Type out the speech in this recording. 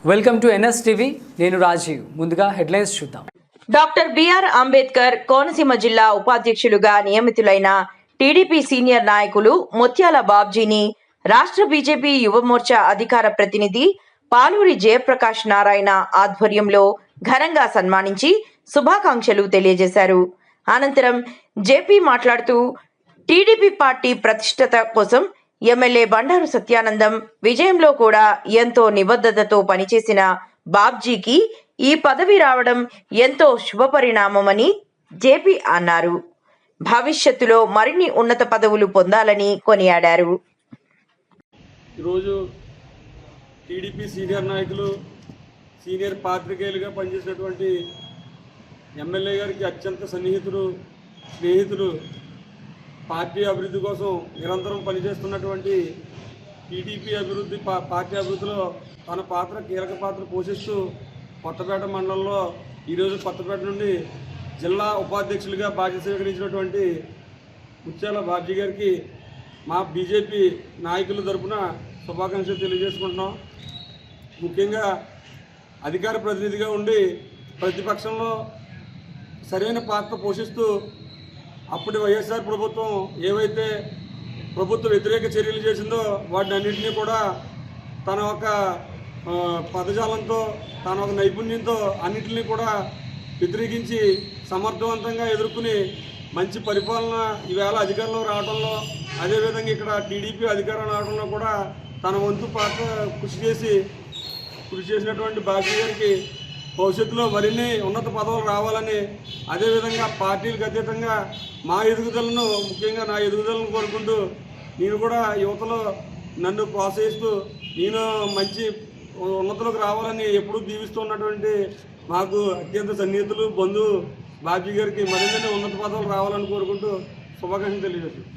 Welcome to NS TV. నేను రాజీవ్. ముందుగా headlines చూద్దాం. డాక్టర్ బిఆర్ అంబేద్కర్ కోనసీమ జిల్లా ఉపాధ్యక్షులుగా నియమితులైన టీడీపీ సీనియర్ నాయకులు ముత్యాల బాబ్జీని రాష్ట్ర బీజేపీ యువమోర్చా అధికార ప్రతినిధి పాలూరి జయప్రకాష్ నారాయణ ఆధ్వర్యంలో ఘనంగా సన్మానించి శుభాకాంక్షలు తెలియజేశారు. అనంతరం జేపీ మాట్లాడుతూ టీడీపీ పార్టీ ప్రతిష్టత కోసం ఎమ్మెల్యే బండారు సత్యానందం విజయంలో కూడా ఎంతో నిబద్ధతతో పనిచేసిన బాబ్జీకి ఈ పదవి రావడం ఎంతో శుభపరిణామమని జేపీ అన్నారు. భవిష్యత్తులో మరిన్ని ఉన్నత పదవులు పొందాలని కొనియాడారు. ఈరోజు టీడీపీ సీనియర్ నాయకులు, సీనియర్ పాత్రికేయులుగా పనిచేసినటువంటి ఎమ్మెల్యే గారికి అత్యంత స్నేహితులు, పార్టీ అభివృద్ధి కోసం నిరంతరం పనిచేస్తున్నటువంటి టీడీపీ పార్టీ అభివృద్ధిలో తన కీలక పాత్ర పోషిస్తూ కొత్తపేట మండలంలో ఈరోజు కొత్తపేట నుండి జిల్లా ఉపాధ్యక్షులుగా బాధ్యత స్వీకరించినటువంటి ముత్యాల బాబ్జీ గారికి మా బీజేపీ నాయకుల తరఫున శుభాకాంక్షలు తెలియజేసుకుంటున్నాం. ముఖ్యంగా అధికార ప్రతినిధిగా ఉండి ప్రతిపక్షంలో సరైన పాత్ర పోషిస్తూ అప్పటి వైఎస్ఆర్ ప్రభుత్వం ఏవైతే ప్రభుత్వ వ్యతిరేక చర్యలు చేసిందో వాటిని అన్నింటినీ కూడా తన ఒక పదజాలంతో, తన ఒక నైపుణ్యంతో అన్నింటినీ కూడా వ్యతిరేకించి సమర్థవంతంగా ఎదుర్కొని మంచి పరిపాలన ఈవేళ అధికారంలో రావడంలో, అదేవిధంగా ఇక్కడ టీడీపీ అధికారం రావడంలో కూడా తన వంతు పాత్ర కృషి చేసినటువంటి బాబ్జీ గారికి భవిష్యత్తులో మరిన్ని ఉన్నత పదవులు రావాలని, అదేవిధంగా పార్టీలకు అతీతంగా మా ఎదుగుదలను, ముఖ్యంగా నా ఎదుగుదలను కోరుకుంటూ నేను కూడా యువతలో నన్ను ప్రోత్సహిస్తూ నేను మంచి ఉన్నతులకు రావాలని ఎప్పుడూ దీవిస్తూ ఉన్నటువంటి మాకు అత్యంత సన్నిహితులు, బంధువు బాబ్జీ గారికి మరిన్ని ఉన్నత పదవులు రావాలని కోరుకుంటూ శుభాకాంక్షలు తెలియజేస్తాను.